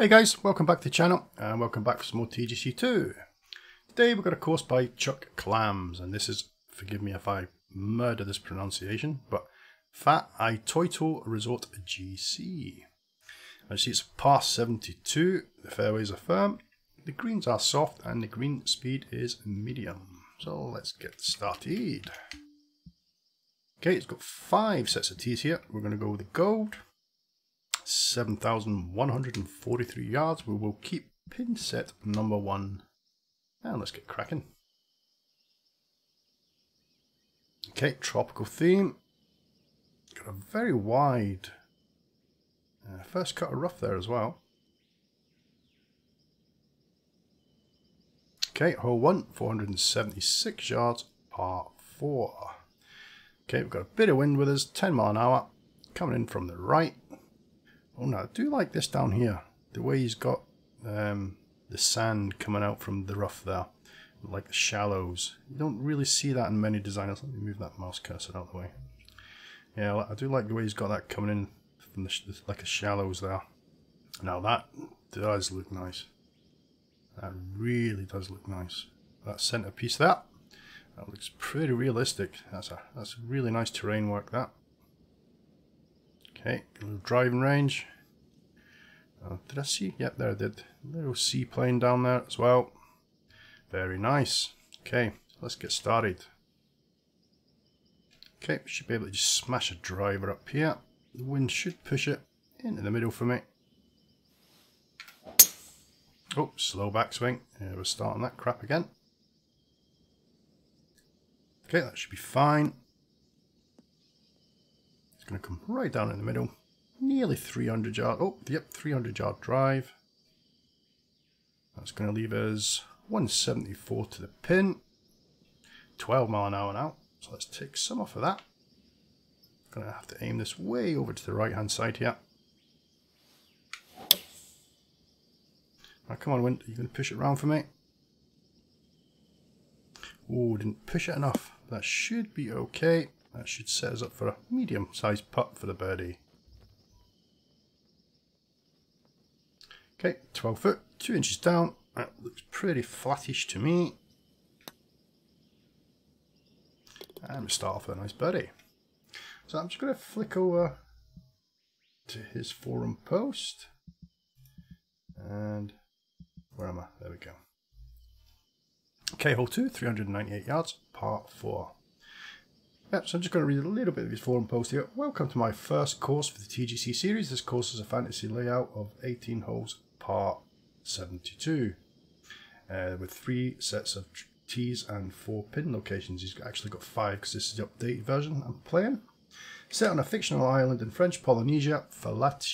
Hey guys, welcome back to the channel and welcome back for some more TGC2. Today we've got a course by ChuckClams, and this is, forgive me if I murder this pronunciation, but availabe Resort GC. As you see, it's par 72, the fairways are firm, the greens are soft and the green speed is medium. So let's get started. Okay, it's got 5 sets of tees here. We're going to go with the gold. 7,143 yards. We will keep pin set number 1 and let's get cracking. Okay, tropical theme. Got a very wide first cut of rough there as well. Okay, hole 1, 476 yards, par 4. Okay, we've got a bit of wind with us, 10 mile an hour, coming in from the right. Oh no, I do like this down here. The way he's got the sand coming out from the rough there. Like the shallows. You don't really see that in many designers. Let me move that mouse cursor out of the way. Yeah, I do like the way he's got that coming in from the like the shallows there. Now that does look nice. That really does look nice. That centerpiece there. That looks pretty realistic. That's really nice terrain work, that. Okay, a little driving range. Did I see? Yep, there I did. A little seaplane down there as well. Very nice. Okay, let's get started. Okay, should be able to just smash a driver up here. The wind should push it into the middle for me. Oh, slow backswing. Yeah, we're starting that crap again. Okay, that should be fine. It's going to come right down in the middle. Nearly 300 yard. Oh, yep, 300 yard drive. That's going to leave us 174 to the pin. 12 mile an hour now. So let's take some off of that. Going to have to aim this way over to the right hand side here. Now, come on, wind. Are you going to push it around for me? Oh, didn't push it enough. That should be okay. That should set us up for a medium-sized putt for the birdie. Okay, 12 foot, 2 inches down. That looks pretty flattish to me. And we start off with a nice birdie. So I'm just going to flick over to his forum post. And where am I? There we go. Okay, hole 2, 398 yards, par 4. Yep, so I'm just going to read a little bit of his forum post here. Welcome to my first course for the TGC series. This course is a fantasy layout of 18 holes, par 72, with 3 sets of tees and 4 pin locations. He's actually got 5 because this is the updated version I'm playing. Set on a fictional island in French Polynesia, availabe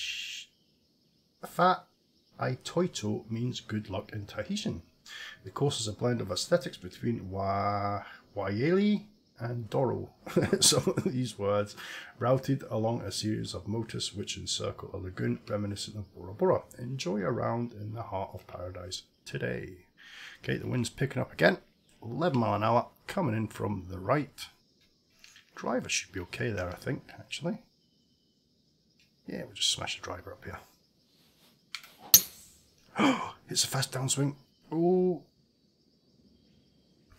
means good luck in Tahitian. The course is a blend of aesthetics between Wailea and Doro. Some of these words routed along a series of motus which encircle a lagoon reminiscent of Bora Bora. Enjoy a round in the heart of paradise today. Okay, the wind's picking up again. 11 mile an hour coming in from the right. Driver should be okay there, I think, actually. Yeah, we'll just smash the driver up here. Oh, it's a fast downswing. Oh,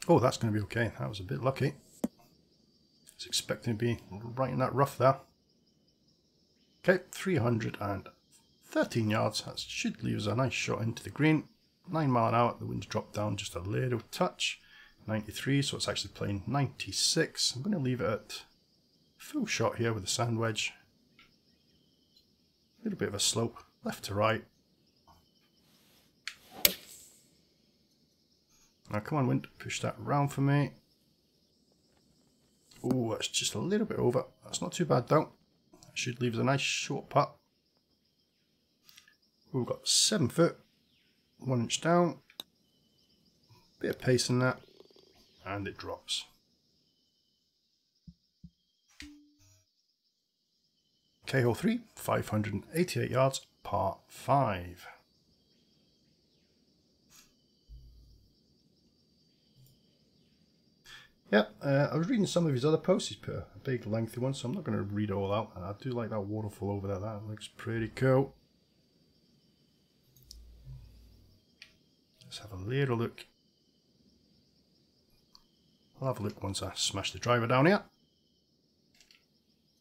oh, that's going to be okay. That was a bit lucky. I was expecting to be right in that rough there. Okay, 313 yards. That should leave us a nice shot into the green. 9 mile an hour. The wind's dropped down just a little touch. 93, so it's actually playing 96. I'm going to leave it at full shot here with the sand wedge. A little bit of a slope, left to right. Now come on, wind, push that round for me. Oh, that's just a little bit over. That's not too bad though. That should leave us a nice short putt. We've got 7 foot, 1 inch down. Bit of pace in that, and it drops. Okay, hole 3, 588 yards, par 5. Yep, I was reading some of his other posts. He's put a big lengthy one, so I'm not going to read it all out. And I do like that waterfall over there. That looks pretty cool. Let's have a little look. I'll have a look once I smash the driver down here.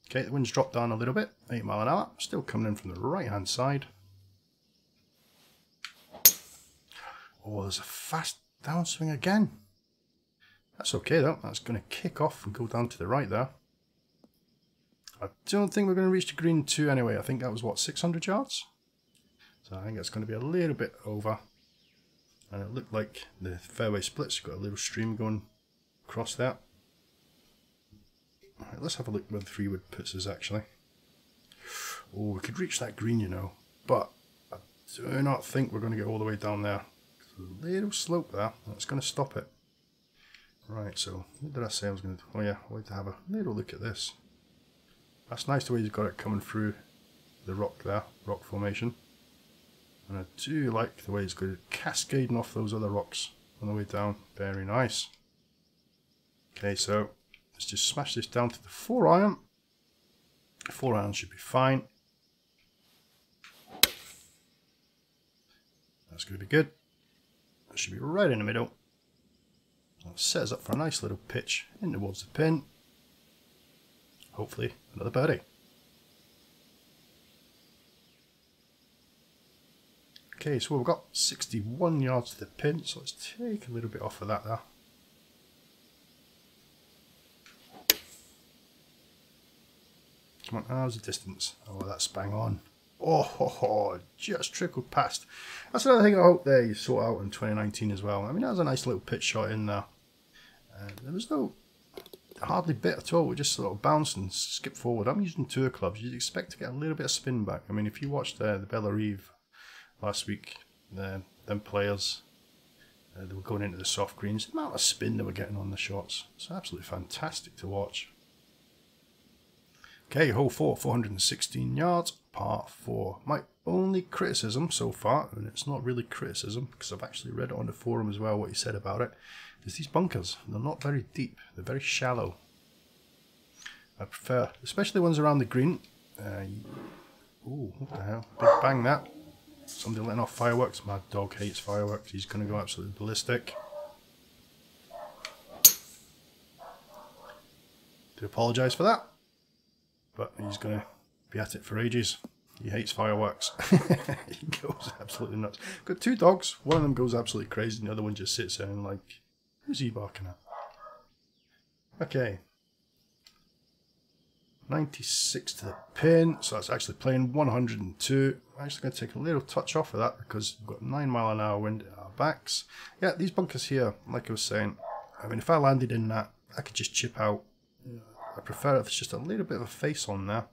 Okay, the wind's dropped down a little bit, 8 mile an hour, still coming in from the right hand side. Oh, there's a fast downswing again. That's okay though, that's going to kick off and go down to the right there. I don't think we're going to reach the green 2 anyway. I think that was what, 600 yards? So I think it's going to be a little bit over. And it looked like the fairway splits, got a little stream going across there. Alright, let's have a look where the 3-wood puts us actually. Oh, we could reach that green, you know, but I do not think we're going to get all the way down there. There's a little slope there, that's going to stop it. Right, so what did I say I was going to do? Oh yeah, I wanted to have a little look at this. That's nice the way he's got it coming through the rock there, rock formation. And I do like the way it's got it cascading off those other rocks on the way down. Very nice. Okay, so let's just smash this down to the 4-iron. 4-iron should be fine. That's going to be good. That should be right in the middle. That sets up for a nice little pitch in towards the pin. Hopefully another birdie. Okay, so we've got 61 yards to the pin, so let's take a little bit off of that there. Come on, how's the distance? Oh, that's bang on. Oh, just trickled past. That's another thing I hope they sort out in 2019 as well. I mean, that was a nice little pitch shot in there. There was no hardly bit at all. We just sort of bounced and skipped forward. I'm using tour clubs. You'd expect to get a little bit of spin back. I mean, if you watched the Bella Reeve last week, them players, they were going into the soft greens. The amount of spin they were getting on the shots. It's absolutely fantastic to watch. Okay, hole 4, 416 yards, par 4. My only criticism so far, and it's not really criticism because I've actually read it on the forum as well what he said about it, is these bunkers. They're not very deep, they're very shallow. I prefer, especially ones around the green. Ooh, what the hell? Big bang that. Somebody letting off fireworks. My dog hates fireworks, he's going to go absolutely ballistic. Do apologise for that. But he's going to be at it for ages. He hates fireworks. He goes absolutely nuts. Got 2 dogs. One of them goes absolutely crazy and the other one just sits there and like, who's he barking at? Okay. 96 to the pin. So that's actually playing 102. I'm actually going to take a little touch off of that because we've got 9 mile an hour wind at our backs. Yeah, these bunkers here, like I was saying, I mean, if I landed in that, I could just chip out. I prefer if it's just a little bit of a face on there.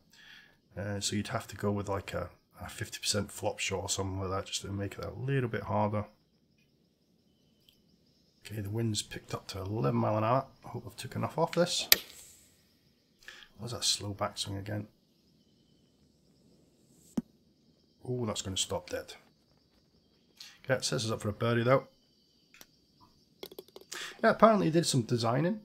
So you'd have to go with like a 50% flop shot or something like that just to make it a little bit harder. Okay, the wind's picked up to 11 mile an hour. I hope I've took enough off this. What's that slow backswing again? Oh, that's going to stop dead. Okay, it sets us up for a birdie though. Yeah, apparently he did some designing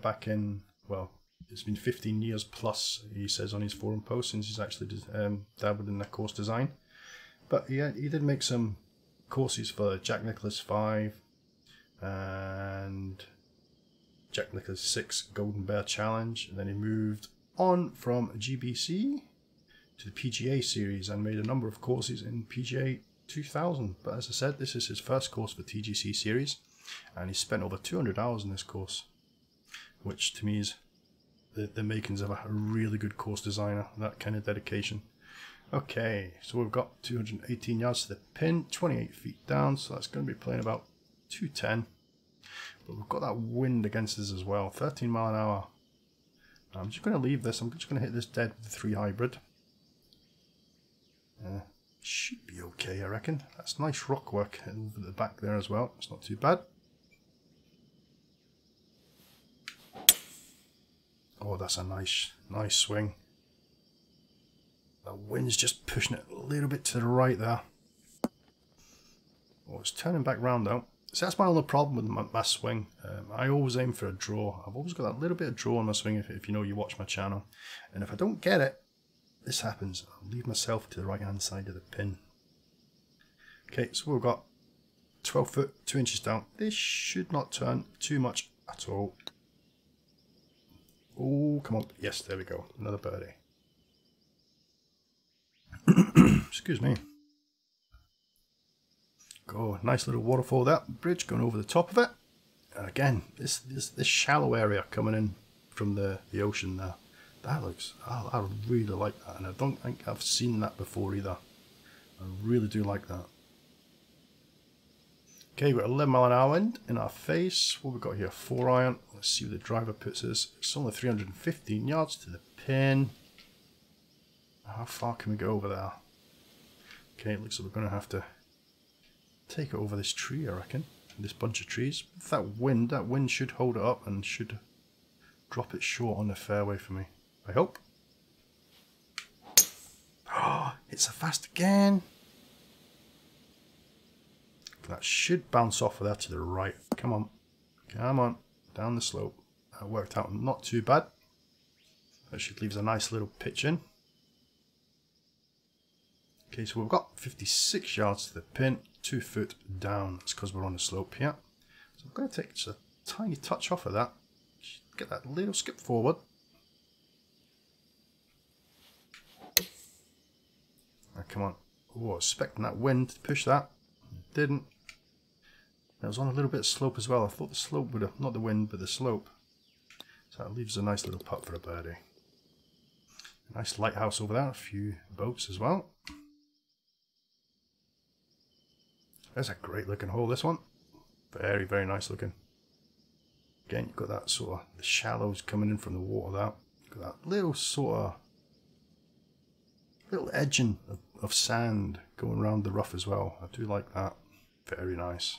back in, well, it's been 15 years plus, he says on his forum post, since he's actually dabbled in the course design. But yeah, he did make some courses for Jack Nicklaus 5 and Jack Nicklaus 6 Golden Bear Challenge. And then he moved on from GBC to the PGA series and made a number of courses in PGA 2000. But as I said, this is his first course for TGC series. And he spent over 200 hours in this course, which to me is the makings of a really good course designer, that kind of dedication. Okay, so we've got 218 yards to the pin, 28 feet down, so that's going to be playing about 210. But we've got that wind against us as well, 13 mile an hour. I'm just going to leave this, I'm just going to hit this dead with the 3 hybrid. Should be okay, I reckon. That's nice rock work over the back there as well, it's not too bad. Oh, that's a nice swing. The wind's just pushing it a little bit to the right there. Oh, it's turning back round though. So that's my only problem with my swing. I always aim for a draw. I've always got that little bit of draw on my swing if you know you watch my channel. And if I don't get it, this happens. I'll leave myself to the right hand side of the pin. Okay, so we've got 12 foot, 2 inches down. This should not turn too much at all. Oh, come on. Yes, there we go. Another birdie. Excuse me. Go, nice little waterfall there. Bridge going over the top of it. And again, this shallow area coming in from the ocean there. That looks, I really like that. And I don't think I've seen that before either. I really do like that. Okay, we've got 11 mile an hour wind in our face. What we've got here, 4 iron. Let's see what the driver puts us. It's only 315 yards to the pin. How far can we go over there? Okay, it looks like we're going to have to take it over this tree, I reckon. This bunch of trees. With that wind should hold it up and should drop it short on the fairway for me. I hope. Oh, it's a fast again. That should bounce off of that to the right. Come on. Come on. Down the slope. That worked out not too bad. That should leave us a nice little pitch in. Okay, so we've got 56 yards to the pin. 2 foot down. That's because we're on the slope here. So I'm going to take just a tiny touch off of that. Get that little skip forward. Oh, come on. Oh, I was expecting that wind to push that. It didn't. It was on a little bit of slope as well. I thought the slope would have, not the wind, but the slope. So that leaves a nice little putt for a birdie. A nice lighthouse over there, a few boats as well. That's a great looking hole, this one. Very, very nice looking. Again, you've got that sort of, the shallows coming in from the water there. You've got that little sort of, little edging of sand going around the rough as well. I do like that. Very nice.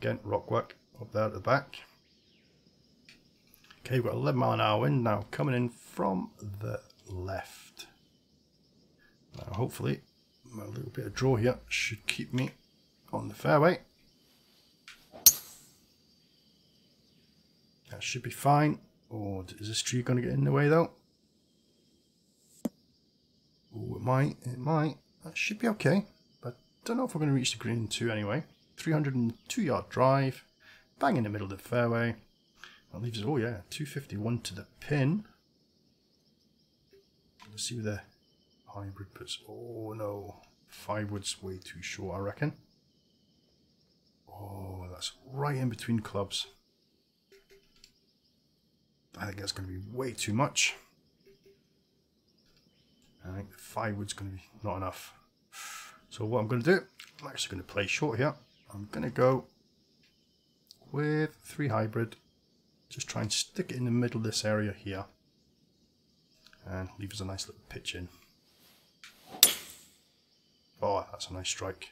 Again, rock work up there at the back. Okay, we've got 11 mile an hour wind now coming in from the left. Now hopefully a little bit of draw here should keep me on the fairway. That should be fine. Or is this tree going to get in the way though? Oh, it might. It might. That should be okay. But don't know if we're going to reach the green two anyway. 302 yard drive. Bang in the middle of the fairway. That leaves us, oh yeah, 251 to the pin. Let's see where the hybrid puts. Oh no. 5 wood's way too short, I reckon. Oh, that's right in between clubs. I think that's going to be way too much. I think the 5 wood's going to be not enough. So what I'm going to do, I'm actually going to play short here. I'm going to go with 3 hybrid. Just try and stick it in the middle of this area here. And leave us a nice little pitch in. Oh, that's a nice strike.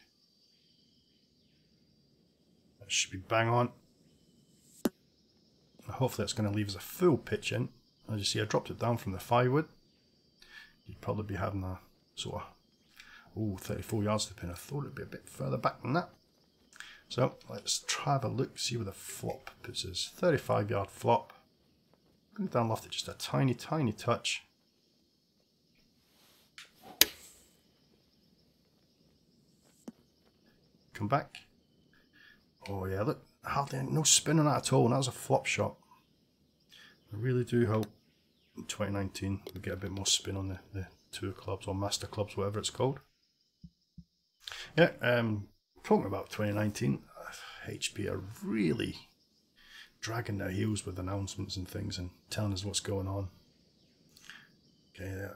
That should be bang on. Hopefully that's going to leave us a full pitch in. As you see, I dropped it down from the 5 wood. You'd probably be having a sort of 34 yards to the pin. I thought it'd be a bit further back than that. So let's try have a look, see where the flop puts us. 35 yard flop. I'm going to down loft it just a tiny, tiny touch. Come back. Oh yeah, look, hardly no spin on that at all, and that was a flop shot. I really do hope in 2019 we get a bit more spin on the tour clubs or master clubs, whatever it's called. Yeah, talking about 2019, HP are really dragging their heels with announcements and things and telling us what's going on. Okay,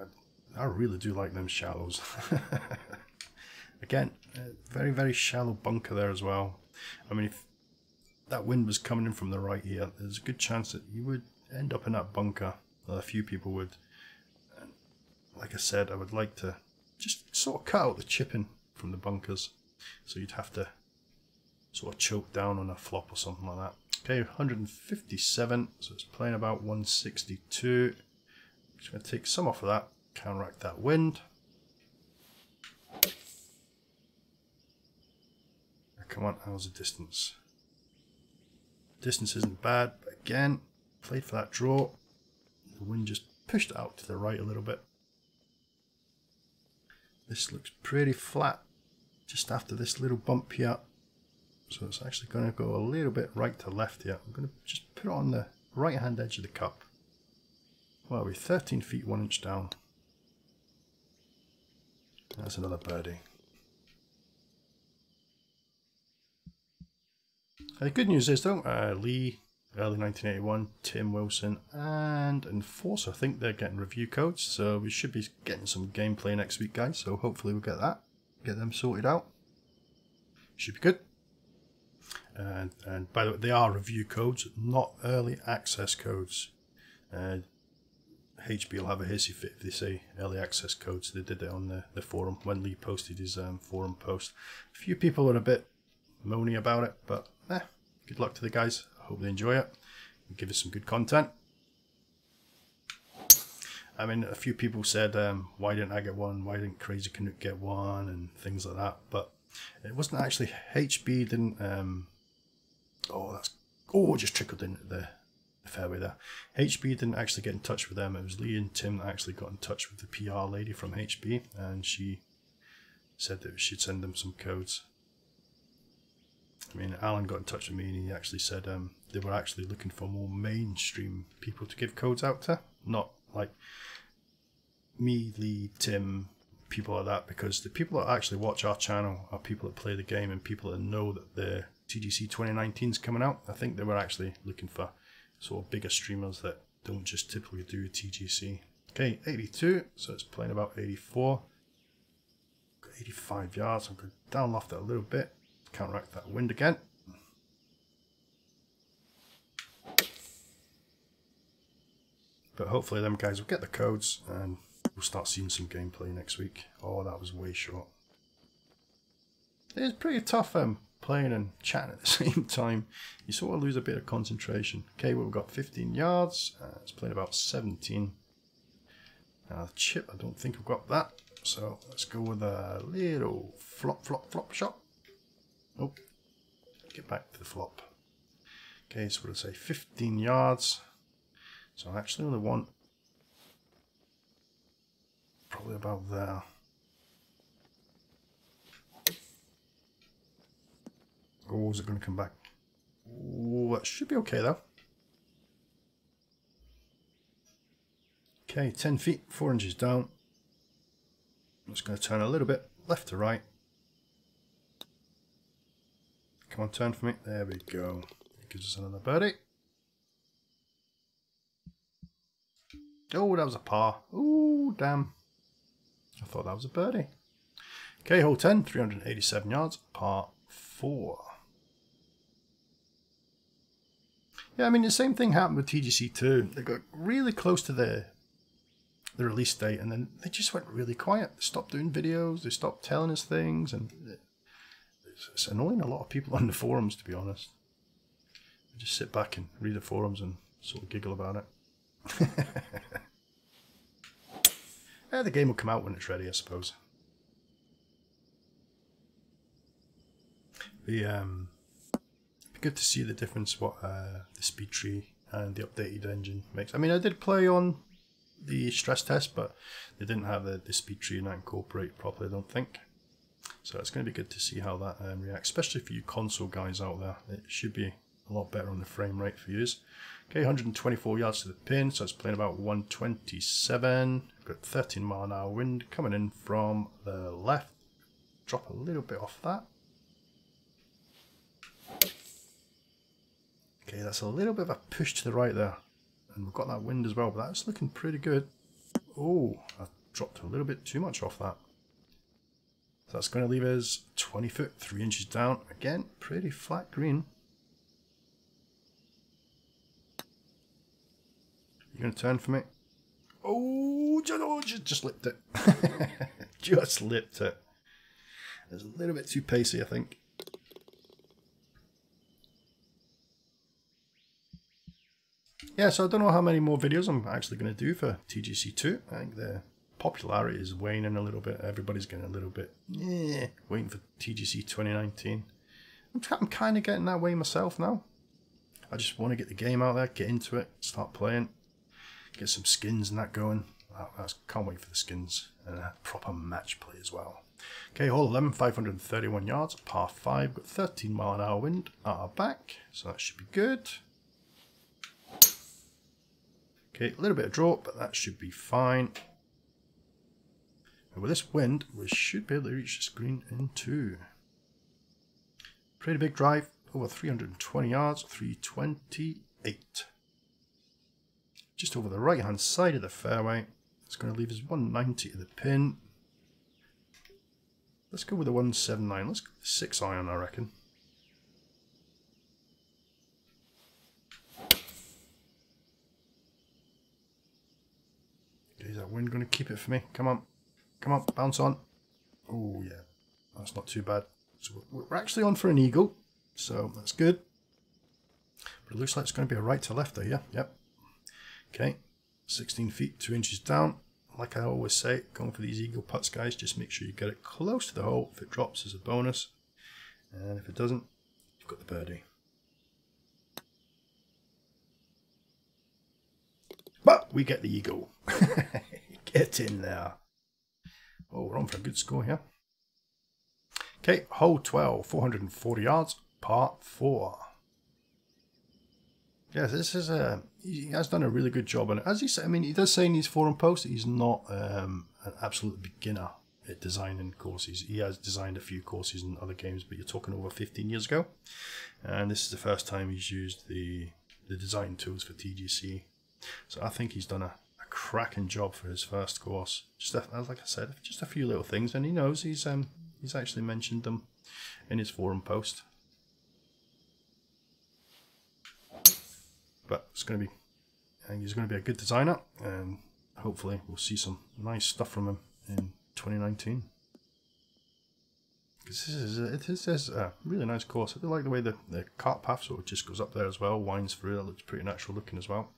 I really do like them shallows. Again, very, very shallow bunker there as well. I mean, if that wind was coming in from the right here, there's a good chance that you would end up in that bunker. A few people would. And like I said, I would like to just sort of cut out the chipping from the bunkers. So you'd have to sort of choke down on a flop or something like that. Okay, 157, so it's playing about 162. Just going to take some off of that, counteract that wind. Come on, how's the distance? Distance isn't bad, but again, played for that draw. The wind just pushed it out to the right a little bit. This looks pretty flat just after this little bump here. So it's actually going to go a little bit right to left here. I'm going to just put it on the right hand edge of the cup. Well, we're 13 feet 1 inch down. That's another birdie. The good news is though, Lee, early 1981, Tim Wilson and Enforcer, I think they're getting review codes, so we should be getting some gameplay next week, guys, so hopefully we'll get that, get them sorted out. Should be good. And by the way, they are review codes, not early access codes. HB will have a hissy fit if they say early access codes. They did it on the forum when Lee posted his forum post. A few people were a bit moany about it, but good luck to the guys. I hope they enjoy it and give us some good content. I mean, a few people said, why didn't I get one? Why didn't Crazy Canuck get one? And things like that. But it wasn't actually, HB didn't, just trickled in the fairway there. HB didn't actually get in touch with them. It was Lee and Tim that actually got in touch with the PR lady from HB, and she said that she'd send them some codes. I mean, Alan got in touch with me and he actually said they were actually looking for more mainstream people to give codes out to, not like me, Lee, Tim, people like that, because the people that actually watch our channel are people that play the game and people that know that the TGC 2019 is coming out. I think they were actually looking for sort of bigger streamers that don't just typically do TGC. Okay, 82, so it's playing about 84. Got 85 yards. I'm going to down loft it a little bit, counteract that wind again. But hopefully them guys will get the codes and we'll start seeing some gameplay next week. Oh, that was way short. It's pretty tough playing and chatting at the same time. You sort of lose a bit of concentration. Okay, well, we've got 15 yards. It's playing about 17. The chip, I don't think I've got that. So let's go with a little flop, flop, flop shot. Oh, get back to the flop. Okay, so what did I say? 15 yards. So I actually only want probably about there. Oh, is it going to come back? Oh, that should be okay though. Okay, 10 feet, 4 inches down. I'm just going to turn a little bit left to right. Come on, turn for me. There we go. It gives us another birdie. Oh, that was a par. Oh, damn. I thought that was a birdie. Okay, hole 10, 387 yards, par 4. Yeah, I mean, the same thing happened with TGC 2. They got really close to the release date and then they just went really quiet. They stopped doing videos, they stopped telling us things, and it's annoying a lot of people on the forums, to be honest. I just sit back and read the forums and sort of giggle about it. The game will come out when it's ready, I suppose. It'd be good to see the difference what the speed tree and the updated engine makes. I mean, I did play on the stress test, but they didn't have the speed tree not incorporated properly, I don't think. So it's going to be good to see how that reacts, especially for you console guys out there. It should be a lot better on the frame rate for you. Okay, 124 yards to the pin, so it's playing about 127. Got 13-mile-an-hour wind coming in from the left. Drop a little bit off that. Okay, that's a little bit of a push to the right there. And we've got that wind as well, but that's looking pretty good. Oh, I dropped a little bit too much off that. So that's going to leave us 20 foot, 3 inches down. Again, pretty flat green. You going to turn for me? Oh, just lipped it. Just lipped it. It was a little bit too pacey, I think. Yeah, so I don't know how many more videos I'm actually going to do for TGC2. I think the popularity is waning a little bit. Everybody's getting a little bit, waiting for TGC 2019. I'm kind of getting that way myself now. I just want to get the game out there, get into it, start playing, get some skins and that going. I can't wait for the skins and a proper match play as well. Okay, hole 11, 531 yards, par 5, got 13 mile an hour wind at our back, so that should be good. Okay, a little bit of draw, but that should be fine. And with this wind, we should be able to reach this green in 2. Pretty big drive, over 320 yards, 328. Just over the right hand side of the fairway. It's going to leave us 190 to the pin. Let's go with the 179. Let's go with the 6 iron, I reckon. Okay, is that wind going to keep it for me? Come on. Come on, bounce on. Oh, yeah. That's not too bad. So we're actually on for an eagle. So that's good. But it looks like it's going to be a right to left there, yeah? Yep. Okay. 16 feet, 2 inches down. Like I always say, going for these eagle putts, guys, just make sure you get it close to the hole. If it drops, is a bonus. And if it doesn't, you've got the birdie. But we get the eagle. Get in there. Oh, we're on for a good score here. Okay, hole 12, 440 yards, par 4. Yes, this is he has done a really good job on it. As he said, I mean, he does say in his forum post that he's not an absolute beginner at designing courses. He has designed a few courses in other games, but you're talking over 15 years ago. And this is the first time he's used the design tools for TGC. So I think he's done a cracking job for his first course. Just like I said, just a few little things, and he knows he's actually mentioned them in his forum post. But it's going to be, I think he's going to be a good designer, and hopefully we'll see some nice stuff from him in 2019. Because this is a really nice course. I do like the way the cart path sort of just goes up there as well, winds through. That looks pretty natural looking as well.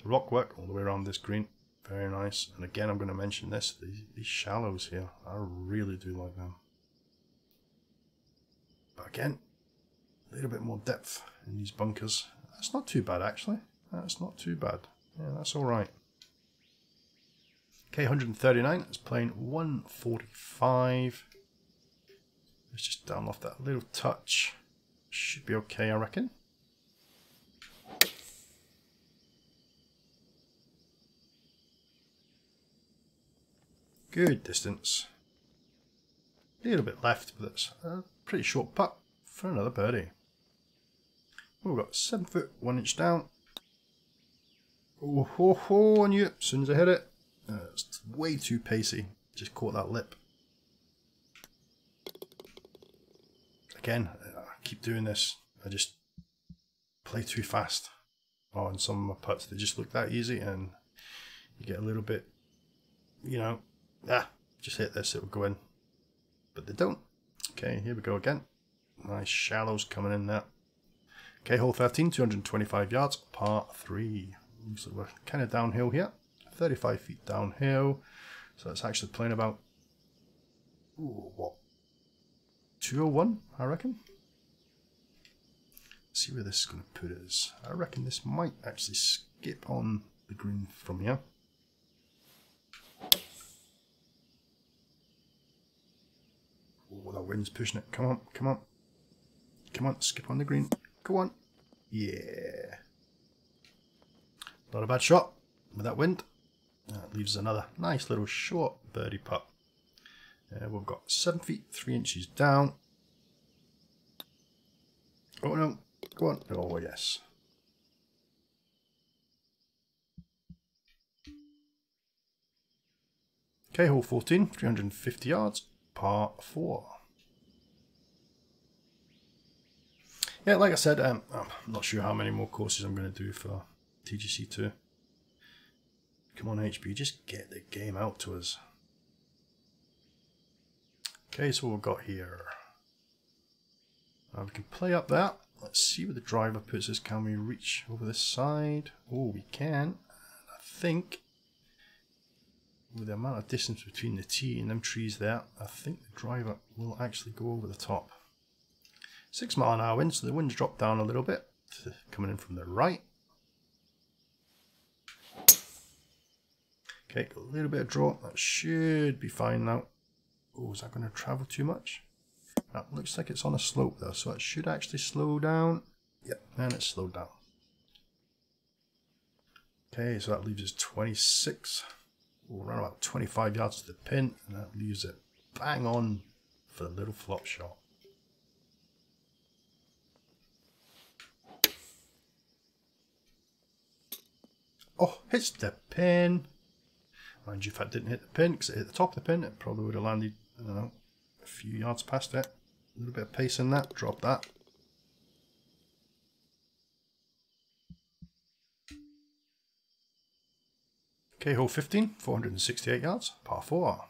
The rock work all the way around this green, very nice. And again, I'm going to mention this, these shallows here, I really do like them. But again, a little bit more depth in these bunkers. That's not too bad, actually. That's not too bad. Yeah, that's all right. Okay, 139. It's playing 145. Let's just down off that little touch. Should be okay, I reckon. Good distance. A little bit left, but it's a pretty short putt for another birdie. We've got 7 foot, 1 inch down. Oh ho ho, I knew it as soon as I hit it. It's way too pacey. Just caught that lip. Again, I keep doing this. I just play too fast. Oh, and some of my putts, they just look that easy, and you get a little bit, you know, just hit this, it will go in. But they don't. Okay, here we go again. Nice shallows coming in there. Okay, hole 13, 225 yards, par 3. So we're kind of downhill here, 35 feet downhill. So it's actually playing about, ooh, what, 201, I reckon. Let's see where this is going to put us. I reckon this might actually skip on the green from here. Oh, that wind's pushing it. Come on, come on. Come on, skip on the green. Go on. Yeah. Not a bad shot with that wind. That leaves another nice little short birdie putt. We've got 7 feet, 3 inches down. Oh no. Go on. Oh yes. Okay, hole 14, 350 yards, par 4. Yeah, like I said, I'm not sure how many more courses I'm going to do for TGC2. Come on, HB, just get the game out to us. Okay, so what we've got here. We can play up that. Let's see where the driver puts us. Can we reach over this side? Oh, we can. I think with the amount of distance between the tee and them trees there, I think the driver will actually go over the top. 6 mile an hour wind, so the wind's dropped down a little bit, coming in from the right. Okay, a little bit of draw, that should be fine now. Oh, is that going to travel too much? That looks like it's on a slope though, so it should actually slow down. Yep, and it's slowed down. Okay, so that leaves us 26. We'll run about 25 yards to the pin, and that leaves it bang on for the little flop shot. Oh, hits the pin. Mind you, if that didn't hit the pin, because it hit the top of the pin, it probably would have landed, I don't know, a few yards past it. A little bit of pace in that, drop that. Okay, hole 15, 468 yards, par 4.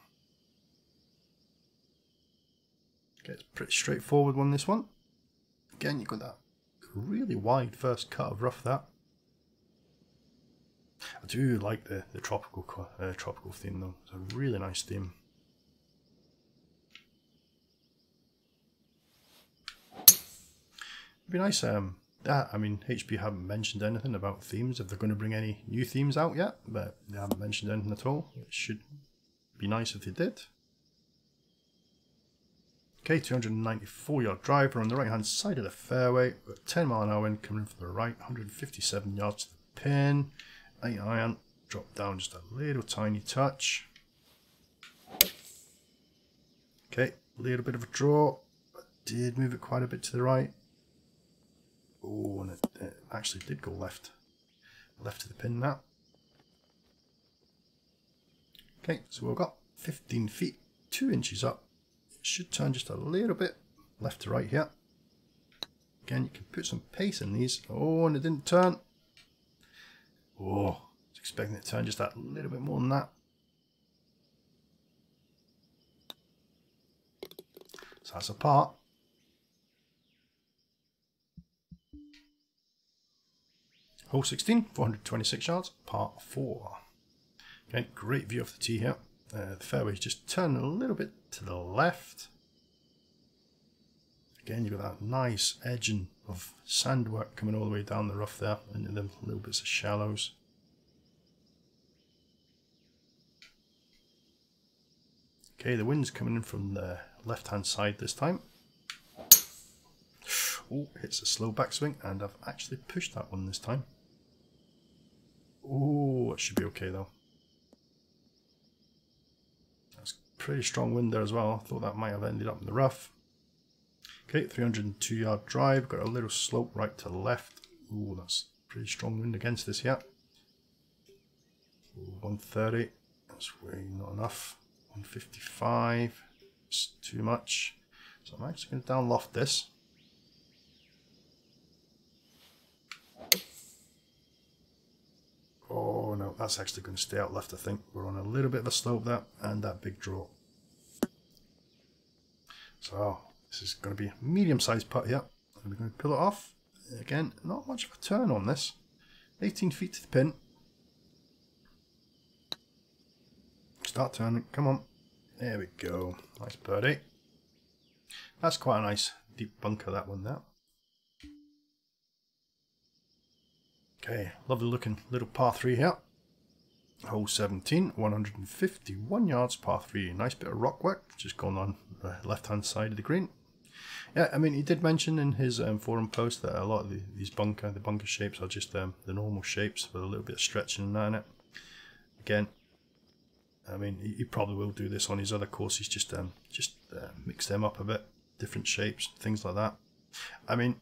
Okay, it's pretty straightforward one, this one. Again, you've got that really wide first cut of rough there. I do like the tropical theme though. It's a really nice theme. It'd be nice. I mean, HP haven't mentioned anything about themes. If they're going to bring any new themes out yet, but they haven't mentioned anything at all. It should be nice if they did. Okay, 294 yard driver on the right hand side of the fairway. We've got 10 mile an hour wind coming in from the right, 157 yards to the pin. 8 iron, drop down just a little tiny touch. Okay, a little bit of a draw, but did move it quite a bit to the right. Oh, and it actually did go left to the pin now. Okay, so we've got 15 feet, 2 inches up. It should turn just a little bit left to right here. Again, you can put some pace in these. Oh, and it didn't turn. Oh, I was expecting it to turn just that little bit more than that. So that's a par. Hole 16, 426 yards, par 4. Okay, great view off the tee here. The fairway's just turned a little bit to the left. Again, you've got that nice edging of sandwork coming all the way down the rough there into the little bits of shallows. Okay, the wind's coming in from the left hand side this time. Oh, hits a slow backswing, and I've actually pushed that one this time. Oh, it should be okay though. That's pretty strong wind there as well. I thought that might have ended up in the rough. Okay, 302 yard drive, got a little slope right to the left. Oh, that's pretty strong wind against this here. 130, that's way not enough. 155, it's too much. So I'm actually going to down loft this. Oh no, that's actually going to stay out left, I think. We're on a little bit of a slope there, and that big draw. So this is going to be a medium-sized putt here. I'm going to pull it off. Again, not much of a turn on this. 18 feet to the pin. Start turning, come on. There we go. Nice birdie. That's quite a nice deep bunker, that one there. Okay, lovely looking little par 3 here. Hole 17, 151 yards, par 3. Nice bit of rock work just going on the left hand side of the green. Yeah, I mean, he did mention in his forum post that a lot of the bunker shapes are just the normal shapes with a little bit of stretching and that in it. Again, I mean, he probably will do this on his other courses, just mix them up a bit, different shapes, things like that. I mean,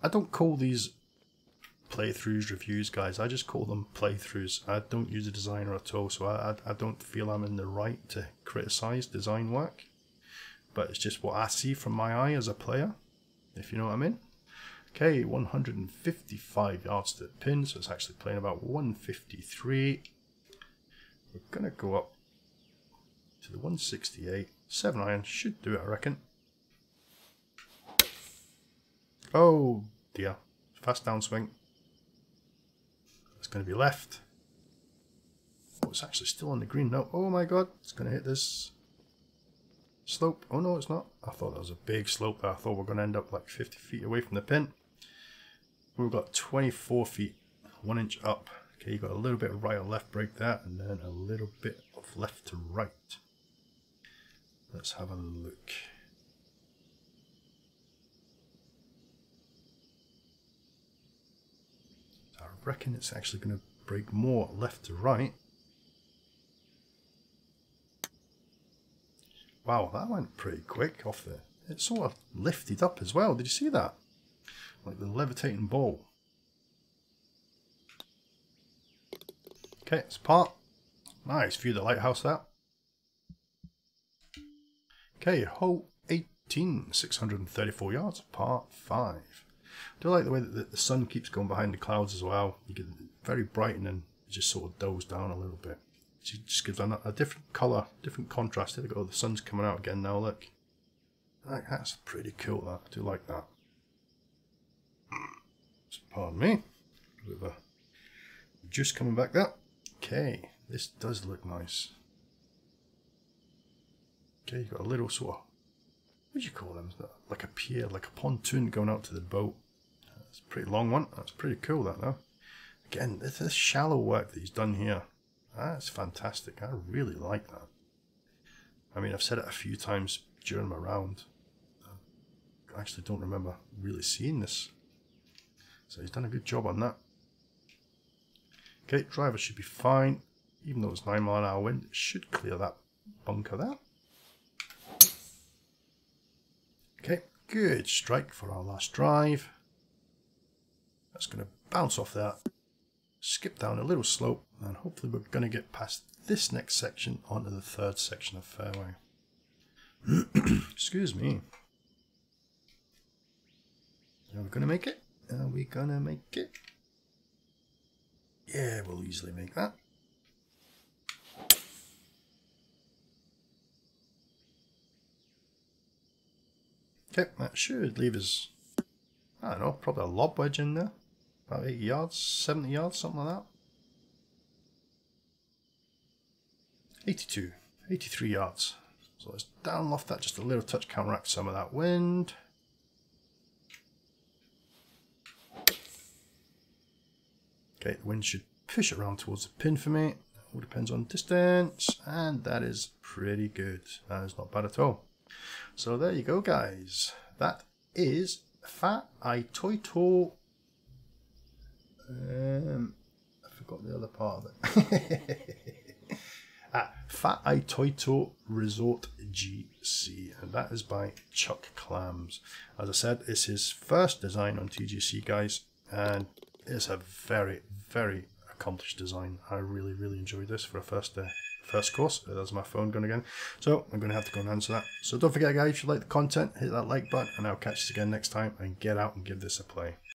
I don't call these playthroughs reviews, guys. I just call them playthroughs. I don't use a designer at all, so I don't feel I'm in the right to criticize design work. But it's just what I see from my eye as a player, if you know what I mean. Okay, 155 yards to the pin, so it's actually playing about 153. We're going to go up to the 168. 7 iron should do it, I reckon. Oh dear, fast downswing. It's going to be left. Oh, it's actually still on the green now. Oh my god, it's going to hit this slope. Oh no, it's not. I thought that was a big slope there. I thought we were going to end up like 50 feet away from the pin. We've got 24 feet, 1 inch up. Okay, you've got a little bit of right or left break there, and then a little bit of left to right. Let's have a look. I reckon it's actually going to break more left to right. Wow, that went pretty quick off there. It sort of lifted up as well. Did you see that? Like the levitating ball. Okay, it's apart. Nice view of the lighthouse there. Okay, hole 18, 634 yards, part 5. I do like the way that the sun keeps going behind the clouds as well. You get very bright and then it just sort of doze down a little bit. It just gives a different colour, different contrast. There we go, the sun's coming out again now, look. That's pretty cool, that. I do like that. Pardon me. A bit of a juice coming back there. Okay, this does look nice. Okay, you've got a little sort of, what do you call them? Like a pier, like a pontoon going out to the boat. That's a pretty long one. That's pretty cool, that though. Again, this shallow work that he's done here. That's fantastic. I really like that. I mean, I've said it a few times during my round. I actually don't remember really seeing this. So he's done a good job on that. Okay, driver should be fine. Even though it's 9 mile an hour wind, it should clear that bunker there. Okay, good strike for our last drive. That's going to bounce off that, skip down a little slope, and hopefully we're going to get past this next section onto the third section of fairway. Excuse me. Are we going to make it? Are we going to make it? Yeah, we'll easily make that. Okay, that should leave us, I don't know, probably a lob wedge in there. About 80 yards, 70 yards, something like that. 82, 83 yards. So let's down loft that just a little touch, counteract some of that wind. Okay, the wind should push it around towards the pin for me. It all depends on distance, and that is pretty good. That is not bad at all. So there you go, guys. That is Fa'aitoito. I forgot the other part of it. Fa'aitoito Resort GC, and that is by ChuckClams. As I said, it's his first design on TGC, guys, and it's a very, very accomplished design. I really, really enjoyed this for a first course. There's my phone going again. So I'm going to have to go and answer that. So don't forget, guys, if you like the content, hit that like button, and I'll catch you again next time, and get out and give this a play.